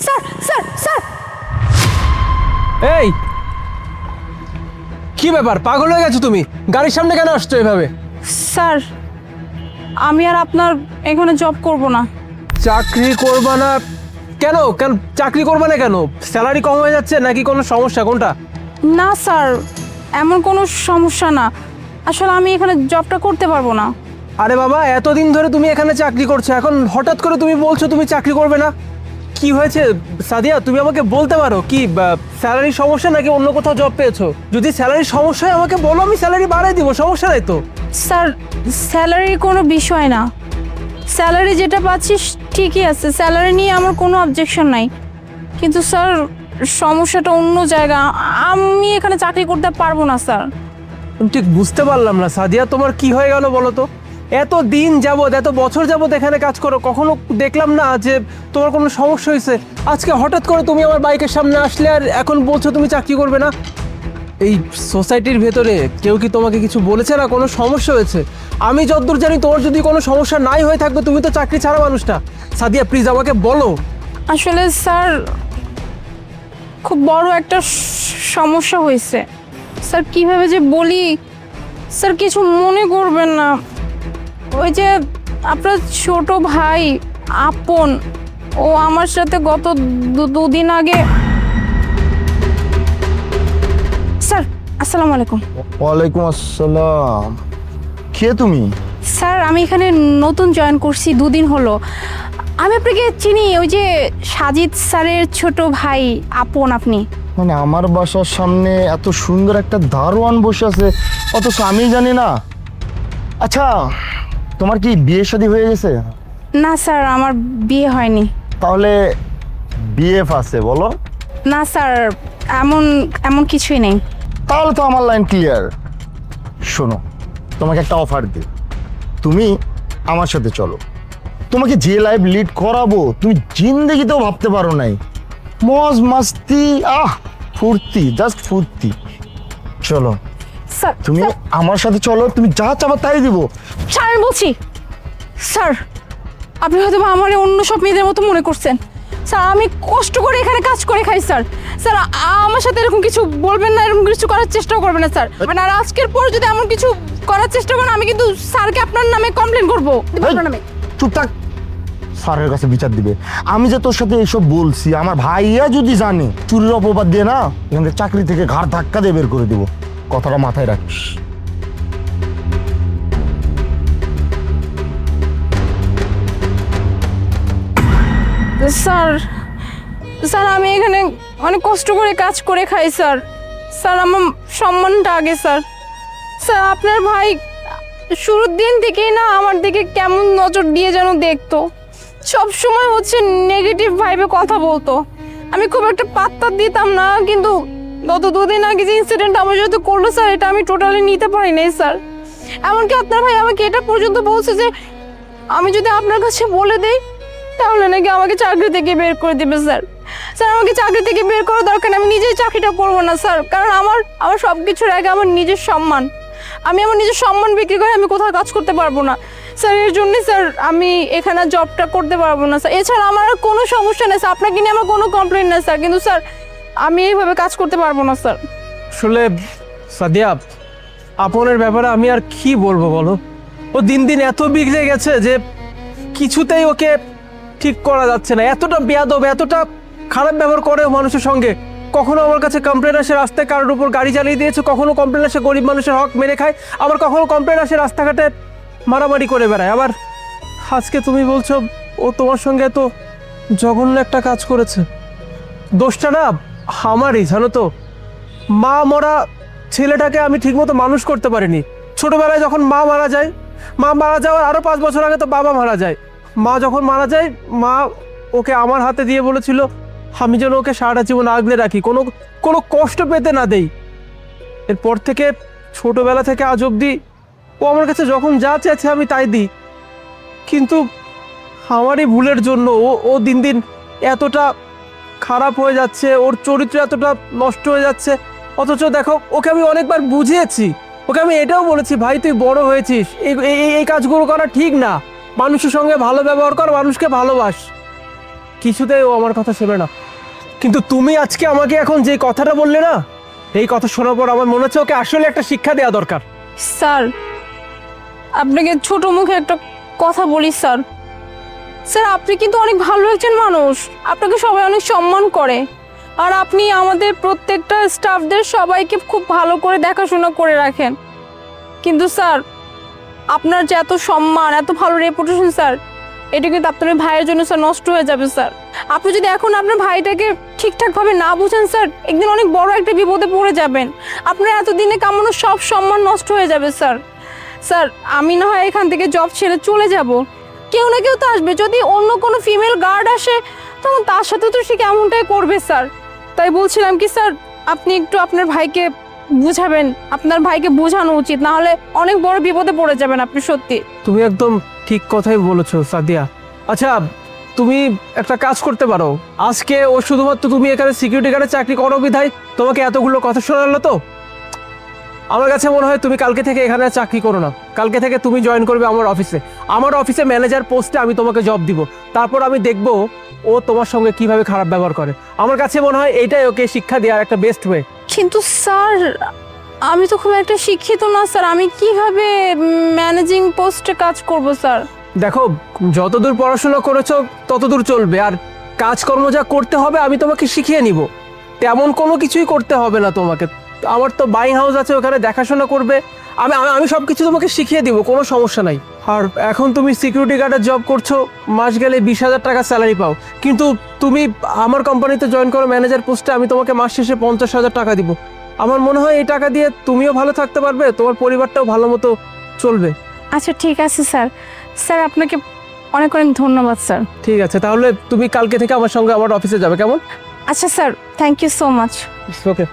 Sir sir sir এই কি ব্যাপার, পাগল হয়ে গেছো তুমি? গাড়ির সামনে কেন আসছো এভাবে? স্যার আমি আর আপনার এখানে জব করব না। চাকরি করবা না কেন? কেন চাকরি করবা না কেন? স্যালারি কম হয়ে যাচ্ছে নাকি কোনো সমস্যা, কোনটা? না স্যার, এমন কোনো সমস্যা না, আসলে আমি এখানে জবটা করতে পারবো না। আরে বাবা, এতদিন ধরে তুমি এখানে চাকরি করছো, এখন হঠাৎ করে তুমি বলছো তুমি চাকরি করবে না? কি হয়েছে সাদিয়া, তুমি আমাকে বলতে পারো কি স্যালারির সমস্যা নাকি অন্য কোথাও জব পেয়েছো? যদি স্যালারির সমস্যা হয় আমাকে বলো, আমি স্যালারি বাড়াই দিব, সমস্যা নাই তো। স্যার স্যালারির কোনো বিষয় না, স্যালারি যেটা পাচ্ছি ঠিকই আছে, স্যালারি নিয়ে আমার কোনো অবজেকশন নাই, কিন্তু স্যার সমস্যাটা অন্য জায়গা, আমি এখানে চাকরি করতে পারবো না স্যার। আমি ঠিক বুঝতে পারলাম না সাদিয়া, তোমার কি হয়ে গেল বলো তো? এত দিন যাবত, এত বছর যাবত এখানে কাজ করো, কখনো দেখলাম না যে তোমার কোনো সমস্যা হয়েছে। আজকে হঠাৎ করে তুমি আমার বাইকের সামনে আসলে আর এখন বলছো তুমি চাকরি করবে না। এই সোসাইটির ভেতরে কেউ কি তোমাকে কিছু বলেছে না কোনো সমস্যা হয়েছে? আমি যতদূর জানি তোমার যদি কোনো সমস্যা নাই হয়ে থাকবে তুমি তো চাকরি ছাড়া মানুষটা। সাদিয়া প্লিজ আমাকে বলো। আসলে স্যার খুব বড় একটা সমস্যা হয়েছে স্যার, কিভাবে যে বলি স্যার, কিছু মনে করবেন না। ওই যে আপনার ছোট ভাই আপন, ও আমার সাথে গত দুদিন আগে। স্যার আসসালামু আলাইকুম। ওয়ালাইকুম আসসালাম। কে তুমি? স্যার আমি এখানে নতুন জয়েন করছি, দুদিন হলো। আমি আপনাকে চিনি, ওই যে সাজিদ স্যারের ছোট ভাই আপন আপনি। মানে আমার বাসার সামনে এত সুন্দর একটা দারোয়ান বসে আছে, অথচ আমি জানি না। আচ্ছা, তোমার কি বিয়ে শাদী হয়ে গেছে? না স্যার, আমার বিয়ে হয়নি। তাহলে বিএফ আছে বলো? না স্যার, এমন এমন কিছুই নেই। তাহলে তো আমার লাইন ক্লিয়ার। শোনো, তোমাকে একটা অফার দিই, তুমি আমার সাথে চলো। তোমাকে যে লাইফ লিড করাবো তুমি জিন্দগিতেও ভাবতে পারো নাই। মজ মাস্তি, ফুর্তি, জাস্ট ফুর্তি। চলো স্যার তুমি আমার সাথে চলো, তুমি যা চাবা তাই দিব। স্যার আমি বলছি, স্যার আপনি হয়তো আমার অন্য সব মেয়েদের মতো মনে করছেন। স্যার আমি কষ্ট করে এখানে কাজ করে খাই স্যার। স্যার আমার সাথে এরকম কিছু বলবেন না, এরকম কিছু করার চেষ্টাও করবেন না স্যার। মানে আর আজকের পর যদি এমন কিছু করার চেষ্টা করেন আমি কিন্তু স্যারকে আপনার নামে কমপ্লেন করবো, আপনার নামে। চুপ থাক, স্যারের কাছে বিচার দিবে। আমি যে তোর সাথে এসব বলছি, আমার ভাইয়া যদি জানে, চুরির অপবাদ দিয়ে না এখান থেকে চাকরি থেকে ঘাড় ধাক্কা দিয়ে বের করে দিব। কথাটা মাথায় রাখিস। স্যার স্যার আমি এখানে অনেক কষ্ট করে কাজ করে খাই স্যার। স্যার আমার সম্মানটা আগে স্যার। স্যার আপনার ভাই শুরুর দিন থেকেই না আমার দিকে কেমন নজর দিয়ে যেন দেখতো, সব সময় হচ্ছে নেগেটিভ ভাইবে কথা বলতো। আমি খুব একটা পাত্তা দিতাম না, কিন্তু গত দুদিন আগে যে ইনসিডেন্ট আমার সাথে করলো স্যার, এটা আমি টোটালি নিতে পারি নাই স্যার। এমনকি আপনার ভাই আমাকে এটা পর্যন্ত বলছে যে আমি যদি আপনার কাছে বলে দেই তাহলে নাকি আমাকে চাকরি থেকে বের করে দেবে স্যার। স্যার আমাকে চাকরি থেকে বের করা দরকার, আমি নিজেই চাকরিটা করবো না স্যার, কারণ আমার আমার সব কিছুর আগে আমার নিজের সম্মান। আমি আমার নিজের সম্মান বিক্রি করে আমি কোথাও কাজ করতে পারবো না স্যার। এর জন্যই স্যার আমি এখানে জবটা করতে পারবো না স্যার। এছাড়া আমার আর কোনো সমস্যা নেই স্যার, আপনাকে নিয়ে আমার কোনো কমপ্লেন নেই স্যার, কিন্তু স্যার আমি এইভাবে কাজ করতে পারবো না স্যার। আসলে সাদিয়া, আপনের ব্যাপারে আমি আর কি বলবো বলো? ও দিন দিন এত বিগড়ে গেছে যে কিছুতেই ওকে ঠিক করা যাচ্ছে না। এতটা বেয়াদব, এতটা খারাপ ব্যবহার করে ও মানুষের সঙ্গে। কখনো আমার কাছে কমপ্লেন আসে রাস্তায় কারোর উপর গাড়ি চালিয়ে দিয়েছে, কখনো কমপ্লেন আসে গরিব মানুষের হক মেরে খায়, আবার কখনো কমপ্লেন আসে রাস্তাঘাটে মারামারি করে বেড়ায়। আবার আজকে তুমি বলছো ও তোমার সঙ্গে তো জঘন্য একটা কাজ করেছে। দোষটা না আমারই, জানো তো। মা মরা ছেলেটাকে আমি ঠিকমতো মানুষ করতে পারিনি। ছোটবেলায় যখন মা মারা যায়, মা মারা যাওয়ার আরও 5 বছর আগে তো বাবা মারা যায়। মা যখন মারা যায়, মা ওকে আমার হাতে দিয়ে বলেছিল আমি যেন ওকে সারাটা জীবন আগলে রাখি, কোনো কোনো কষ্ট পেতে না দেই। এরপর থেকে ছোটবেলা থেকে আজ অবধি ও আমার কাছে যখন যা চেয়েছে আমি তাই দিই। কিন্তু আমারই ভুলের জন্য ও ও দিন দিন এতটা খারাপ হয়ে যাচ্ছে, ওর চরিত্র এতটা নষ্ট হয়ে যাচ্ছে। অথচ দেখো, ওকে আমি অনেকবার বুঝিয়েছি, ওকে আমি এটাও বলেছি ভাই তুই বড় হয়েছিস, এই কাজগুলো করা ঠিক না, মানুষের সঙ্গে ভালো ব্যবহার কর, মানুষকে ভালোবাস। কিছুতেই ও আমার কথা শোনে না। কিন্তু তুমি আজকে আমাকে এখন যে কথাটা বললে না, এই কথা শোনার পর আমার মনে হচ্ছে ওকে আসলে একটা শিক্ষা দেওয়া দরকার। স্যার আপনাকে ছোট মুখে একটা কথা বলি স্যার। স্যার আপনি কিন্তু অনেক ভালো একজন মানুষ, আপনাকে সবাই অনেক সম্মান করে, আর আপনি আমাদের প্রত্যেকটা স্টাফদের সবাইকে খুব ভালো করে দেখাশোনা করে রাখেন। কিন্তু স্যার আপনার যে এত সম্মান, এত ভালো রেপুটেশন স্যার, এটা কিন্তু আপনার ভাইয়ের জন্য স্যার নষ্ট হয়ে যাবে স্যার। আপনি যদি এখন আপনার ভাইটাকে ঠিকঠাকভাবে না বুঝেন স্যার, একদিন অনেক বড় একটা বিপদে পড়ে যাবেন। আপনার এতদিনে কামানো সব সম্মান নষ্ট হয়ে যাবে স্যার। স্যার আমি না হয় এখান থেকে জব ছেড়ে চলে যাব, কেউ না কেউ তো আসবে। যদি অন্য কোনো ফিমেল গার্ড আসে তখন তার সাথে তো সে কেমনটাই করবে স্যার। তাই বলছিলাম কি স্যার, আপনি একটু আপনার ভাইকে বুঝাবেন, আপনার ভাইকে বোঝানো উচিত, না হলে অনেক বড় বিপদে পড়ে যাবেন আপনি সত্যি। তুমি একদম ঠিক কথাই বলেছো সাদিয়া। আচ্ছা তুমি একটা কাজ করতে পারো, আজকে ও শুধুমাত্র তুমি এখানে সিকিউরিটি গার্ডে চাকরি করো বিধায় তোমাকে এতগুলো কথা শোনালো। তো আমার কাছে মনে হয় তুমি কালকে থেকে এখানে আর চাকরি করো না, কালকে থেকে তুমি জয়েন করবে আমার অফিসে। আমার অফিসে ম্যানেজার পোস্টে আমি তোমাকে জব দিব, তারপর আমি দেখবো ও তোমার সঙ্গে কিভাবে খারাপ ব্যবহার করে। আমার কাছে মনে হয় এইটাই ওকে শিক্ষা দেওয়ার একটা বেস্ট ওয়ে। কিন্তু স্যার আমি তো খুব একটা শিক্ষিত না স্যার, আমি কিভাবে ম্যানেজিং পোস্টে কাজ করব স্যার? দেখো যতদূর পড়াশোনা করেছো ততদূর চলবে, আর কাজকর্ম যা করতে হবে আমি তোমাকে শিখিয়ে নিব, তেমন কোনো কিছুই করতে হবে না তোমাকে। আমার তো বাইং হাউস আছে, ওখানে দেখাশোনা করবে, আমি আমি আমি সব কিছু তোমাকে শিখিয়ে দিব, কোনো সমস্যা নাই। আর এখন তুমি সিকিউরিটি গার্ডের জব করছো, মাস গেলে 20,000 টাকা স্যালারি পাও, কিন্তু তুমি আমার কোম্পানিতে জয়েন করো ম্যানেজার পোস্টে, আমি তোমাকে মাস শেষে 50,000 টাকা দিব। আমার মনে হয় এই টাকা দিয়ে তুমিও ভালো থাকতে পারবে, তোমার পরিবারটাও ভালো মতো চলবে। আচ্ছা ঠিক আছে স্যার। স্যার আপনাকে অনেক অনেক ধন্যবাদ স্যার। ঠিক আছে, তাহলে তুমি কালকে থেকে আমার সঙ্গে আমার অফিসে যাবে, কেমন? আচ্ছা sir, thank you so much. Okay.